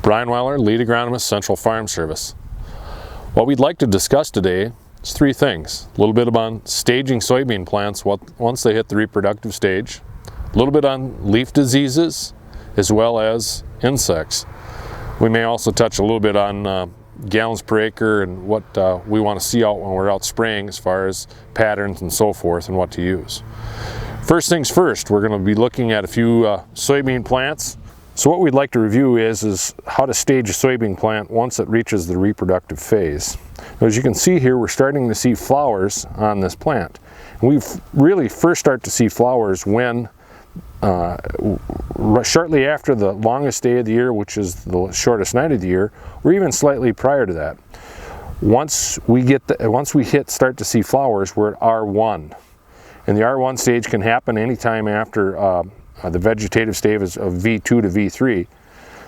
Brian Weiler, Lead Agronomist, Central Farm Service. What we'd like to discuss today is three things. A little bit about staging soybean plants once they hit the reproductive stage, a little bit on leaf diseases, as well as insects. We may also touch a little bit on gallons per acre and what we want to see out when we're out spraying as far as patterns and so forth and what to use. First things first, we're going to be looking at a few soybean plants. So what we'd like to review is how to stage a soybean plant once it reaches the reproductive phase. Now, as you can see here, we're starting to see flowers on this plant. And we really first start to see flowers when shortly after the longest day of the year, which is the shortest night of the year, or even slightly prior to that. Once we start to see flowers, we're at R1. And the R1 stage can happen anytime after the vegetative stage of V2 to V3.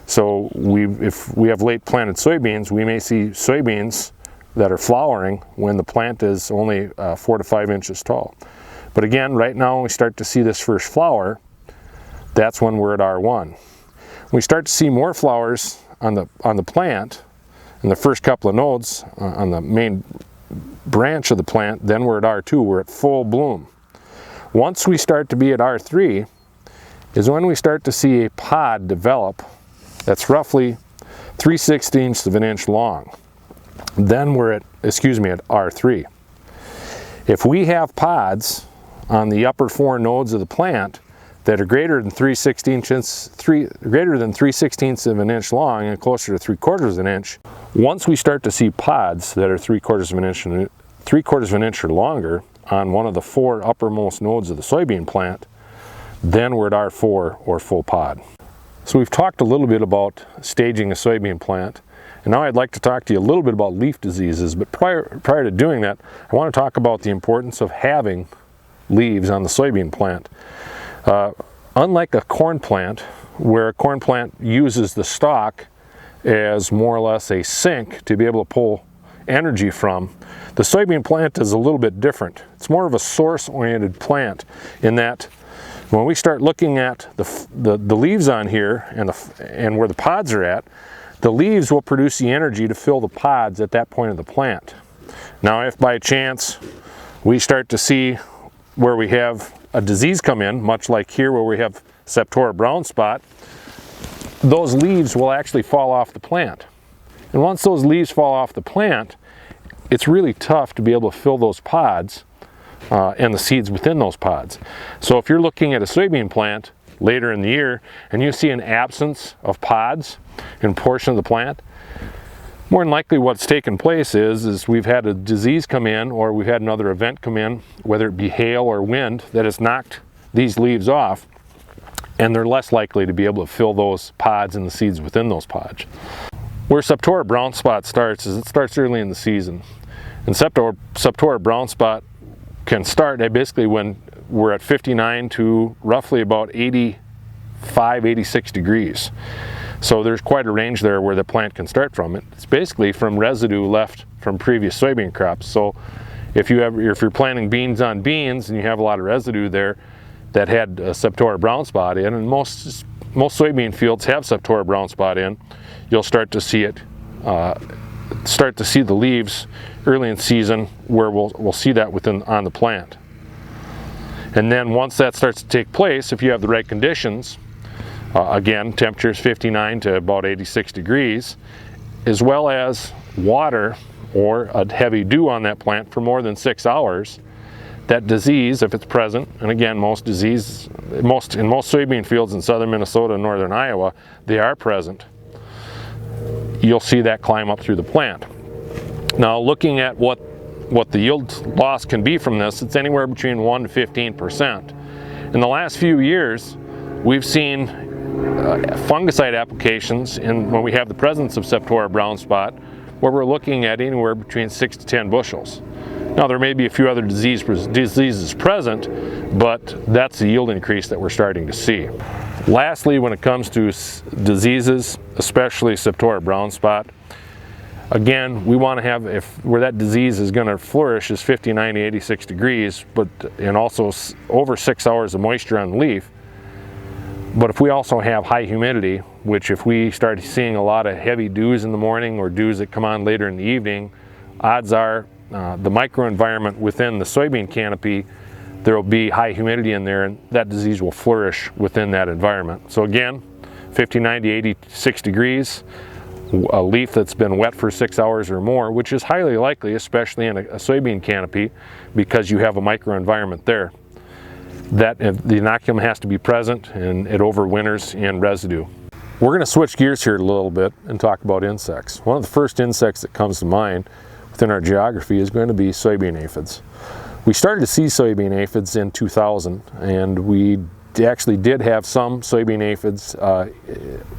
So if we have late planted soybeans, we may see soybeans that are flowering when the plant is only 4 to 5 inches tall. But again, right now when we start to see this first flower, that's when we're at R1. When we start to see more flowers on the plant, in the first couple of nodes on the main branch of the plant, then we're at R2, we're at full bloom. Once we start to be at R3 is when we start to see a pod develop that's roughly 3/16 of an inch long. Then we're at R3. If we have pods on the upper 4 nodes of the plant that are greater than 3/16 of an inch long and closer to 3/4 of an inch, once we start to see pods that are 3/4 of an inch or longer on one of the 4 uppermost nodes of the soybean plant, then we're at R4 or full pod. So we've talked a little bit about staging a soybean plant, and now I'd like to talk to you a little bit about leaf diseases. But prior to doing that, I want to talk about the importance of having leaves on the soybean plant. Unlike a corn plant, where a corn plant uses the stalk as more or less a sink to be able to pull energy from, the soybean plant is a little bit different. It's more of a source-oriented plant in that when we start looking at the leaves on here and where the pods are at, the leaves will produce the energy to fill the pods at that point of the plant. Now, if by chance we start to see where we have a disease come in, much like here where we have Septoria brown spot, those leaves will actually fall off the plant. And once those leaves fall off the plant, it's really tough to be able to fill those pods and the seeds within those pods. So if you're looking at a soybean plant later in the year and you see an absence of pods in a portion of the plant, more than likely what's taken place is we've had a disease come in, or we've had another event come in, whether it be hail or wind, that has knocked these leaves off, and they're less likely to be able to fill those pods and the seeds within those pods. Where Septoria brown spot starts is it starts early in the season. And Septoria brown spot can start at basically when we're at 59 to roughly about 85, 86 degrees. So there's quite a range there where the plant can start from. It's basically from residue left from previous soybean crops. So if you're planting beans on beans and you have a lot of residue there that had a Septoria brown spot in, and most soybean fields have Septoria brown spot in, you'll start to see it, start to see the leaves early in season where we'll see that on the plant. And then once that starts to take place, if you have the right conditions, again, temperature is 59 to about 86 degrees, as well as water or a heavy dew on that plant for more than 6 hours, that disease, if it's present, and again, in most soybean fields in southern Minnesota and northern Iowa, they are present, you'll see that climb up through the plant. Now, looking at what the yield loss can be from this, it's anywhere between 1 to 15%. In the last few years, we've seen fungicide applications when we have the presence of Septoria brown spot, where we're looking at anywhere between 6 to 10 bushels. Now, there may be a few other diseases present, but that's the yield increase that we're starting to see. Lastly, when it comes to diseases, especially Septoria brown spot, again, we want to have, where that disease is going to flourish is 59 to 86 degrees, and also over 6 hours of moisture on the leaf. But if we also have high humidity, which if we start seeing a lot of heavy dews in the morning or dews that come on later in the evening, odds are the microenvironment within the soybean canopy, there will be high humidity in there, and that disease will flourish within that environment. So again, 50, 90, 86 degrees, a leaf that's been wet for 6 hours or more, which is highly likely, especially in a soybean canopy, because you have a microenvironment there. That the inoculum has to be present and it overwinters in residue. We're going to switch gears here a little bit and talk about insects. One of the first insects that comes to mind within our geography is going to be soybean aphids. We started to see soybean aphids in 2000, and we actually did have some soybean aphids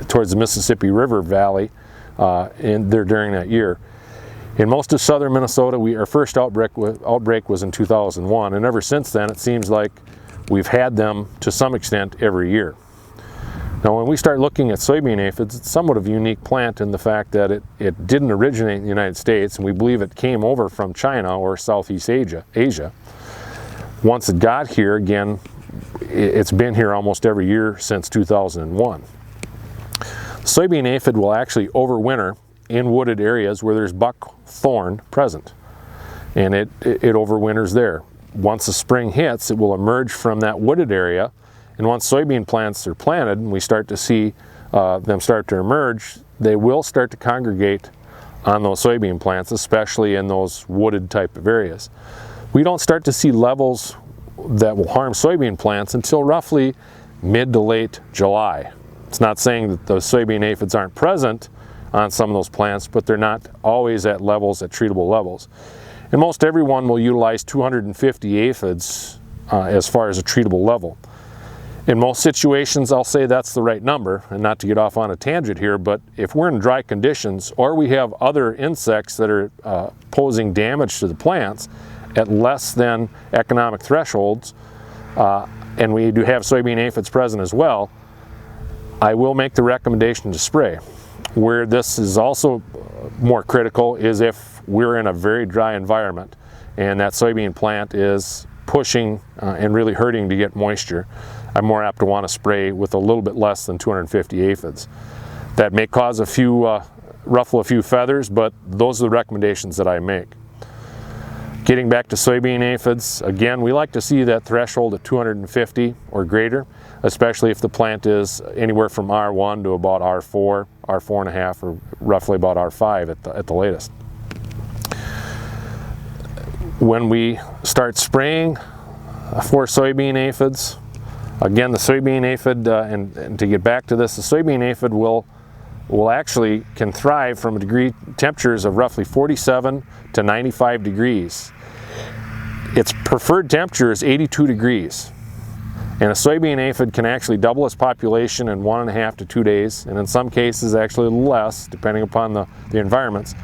towards the Mississippi River Valley during that year. In most of southern Minnesota, our first outbreak was in 2001, and ever since then it seems like we've had them to some extent every year. Now when we start looking at soybean aphids, it's somewhat of a unique plant in the fact that it didn't originate in the United States, and we believe it came over from China or Southeast Asia. Once it got here, again, it's been here almost every year since 2001. Soybean aphid will actually overwinter in wooded areas where there's buckthorn present, and it overwinters there. Once the spring hits, it will emerge from that wooded area, and once soybean plants are planted and we start to see them start to emerge, they will start to congregate on those soybean plants, especially in those wooded type of areas. We don't start to see levels that will harm soybean plants until roughly mid to late July. It's not saying that those soybean aphids aren't present on some of those plants, but they're not always at treatable levels. And most everyone will utilize 250 aphids as far as a treatable level. In most situations, I'll say that's the right number, and not to get off on a tangent here, but if we're in dry conditions or we have other insects that are posing damage to the plants at less than economic thresholds, and we do have soybean aphids present as well, I will make the recommendation to spray. Where this is also more critical is if we're in a very dry environment and that soybean plant is pushing and really hurting to get moisture. I'm more apt to want to spray with a little bit less than 250 aphids. That may cause ruffle a few feathers, but those are the recommendations that I make. Getting back to soybean aphids, again, we like to see that threshold at 250 or greater, especially if the plant is anywhere from R1 to about R4, R4.5, or roughly about R5 at the latest. When we start spraying for soybean aphids, again, the soybean aphid, and to get back to this, the soybean aphid will actually can thrive from temperatures of roughly 47 to 95 degrees. Its preferred temperature is 82 degrees. And a soybean aphid can actually double its population in 1.5 to 2 days, and in some cases actually a little less, depending upon the environments.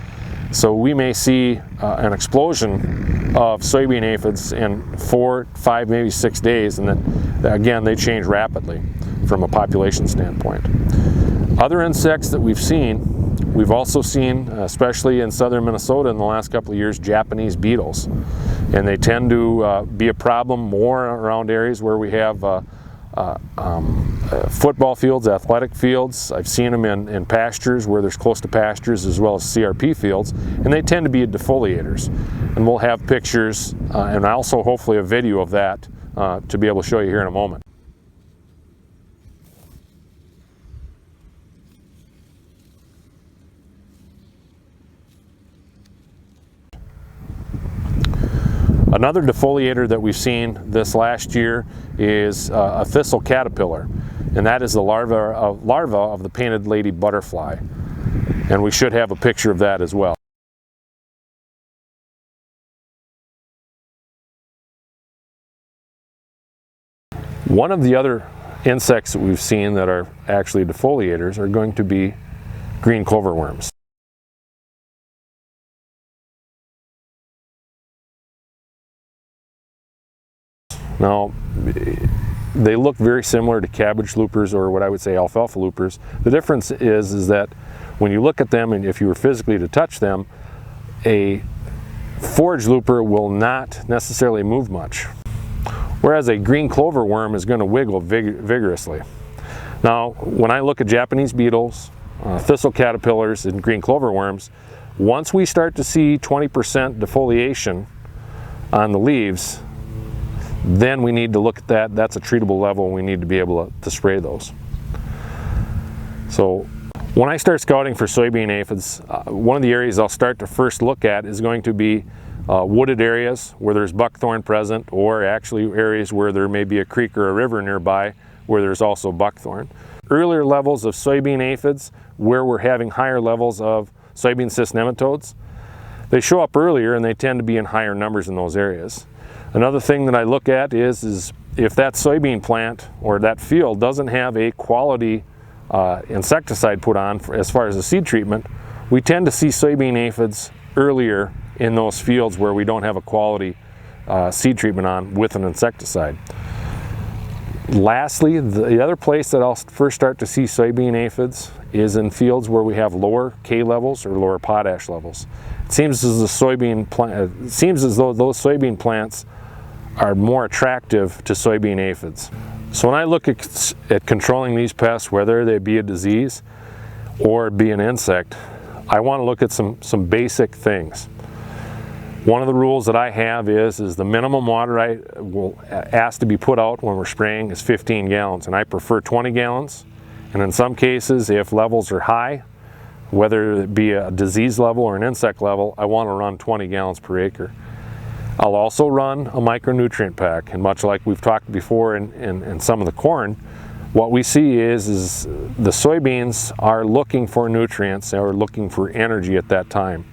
So we may see an explosion of soybean aphids in 4, 5, maybe 6 days, and then again they change rapidly from a population standpoint. Other insects that we've also seen, especially in southern Minnesota in the last couple of years, Japanese beetles. And they tend to be a problem more around areas where we have football fields, athletic fields. I've seen them in pastures where there's close to pastures, as well as CRP fields, and they tend to be defoliators. And we'll have pictures and also hopefully a video of that to be able to show you here in a moment. Another defoliator that we've seen this last year is a thistle caterpillar, and that is the larva of the painted lady butterfly. And we should have a picture of that as well. One of the other insects that we've seen that are actually defoliators are going to be green clover worms. Now, they look very similar to cabbage loopers, or what I would say alfalfa loopers. The difference is that when you look at them, and if you were physically to touch them, a forage looper will not necessarily move much, whereas a green clover worm is going to wiggle vigorously. Now, when I look at Japanese beetles, thistle caterpillars, and green clover worms, once we start to see 20% defoliation on the leaves, then we need to look at that. That's a treatable level, and we need to be able to spray those. So when I start scouting for soybean aphids, one of the areas I'll start to first look at is going to be wooded areas where there's buckthorn present, or actually areas where there may be a creek or a river nearby where there's also buckthorn. Earlier levels of soybean aphids, where we're having higher levels of soybean cyst nematodes, they show up earlier and they tend to be in higher numbers in those areas. Another thing that I look at is if that soybean plant or that field doesn't have a quality insecticide put on as far as the seed treatment, we tend to see soybean aphids earlier in those fields where we don't have a quality seed treatment on with an insecticide. Lastly, the other place that I'll first start to see soybean aphids is in fields where we have lower K levels or lower potash levels. It seems as those soybean plants are more attractive to soybean aphids. So when I look at controlling these pests, whether they be a disease or be an insect, I want to look at some basic things. One of the rules that I have is the minimum water I will ask to be put out when we're spraying is 15 gallons, and I prefer 20 gallons. And in some cases, if levels are high, whether it be a disease level or an insect level, I want to run 20 gallons per acre. I'll also run a micronutrient pack, and much like we've talked before in some of the corn, what we see is the soybeans are looking for nutrients, they're looking for energy at that time.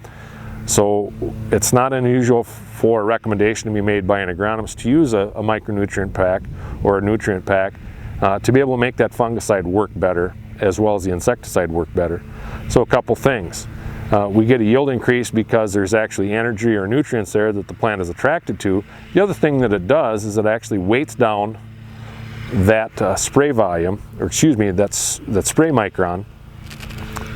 So it's not unusual for a recommendation to be made by an agronomist to use a micronutrient pack or a nutrient pack to be able to make that fungicide work better as well as the insecticide work better. So a couple things. We get a yield increase because there's actually energy or nutrients there that the plant is attracted to. The other thing that it does is it actually weights down that spray volume, or excuse me, that spray micron,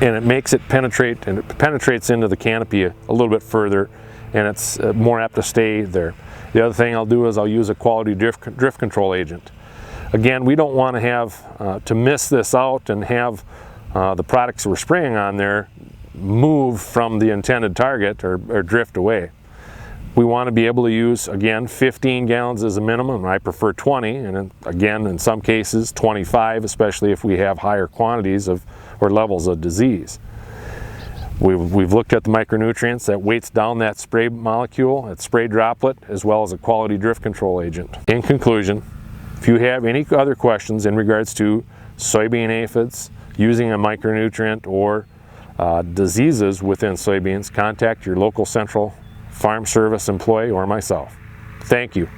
and it makes it penetrate, and it penetrates into the canopy a little bit further, and it's more apt to stay there. The other thing I'll do is I'll use a quality drift control agent. Again, we don't want to have to miss this out and have the products we're spraying on there move from the intended target or drift away. We want to be able to use, again, 15 gallons as a minimum. I prefer 20, and again, in some cases 25, especially if we have higher quantities of or levels of disease. We've looked at the micronutrients that weights down that spray molecule, that spray droplet, as well as a quality drift control agent. In conclusion, if you have any other questions in regards to soybean aphids, using a micronutrient, or diseases within soybeans, contact your local Central Farm Service employee or myself. Thank you.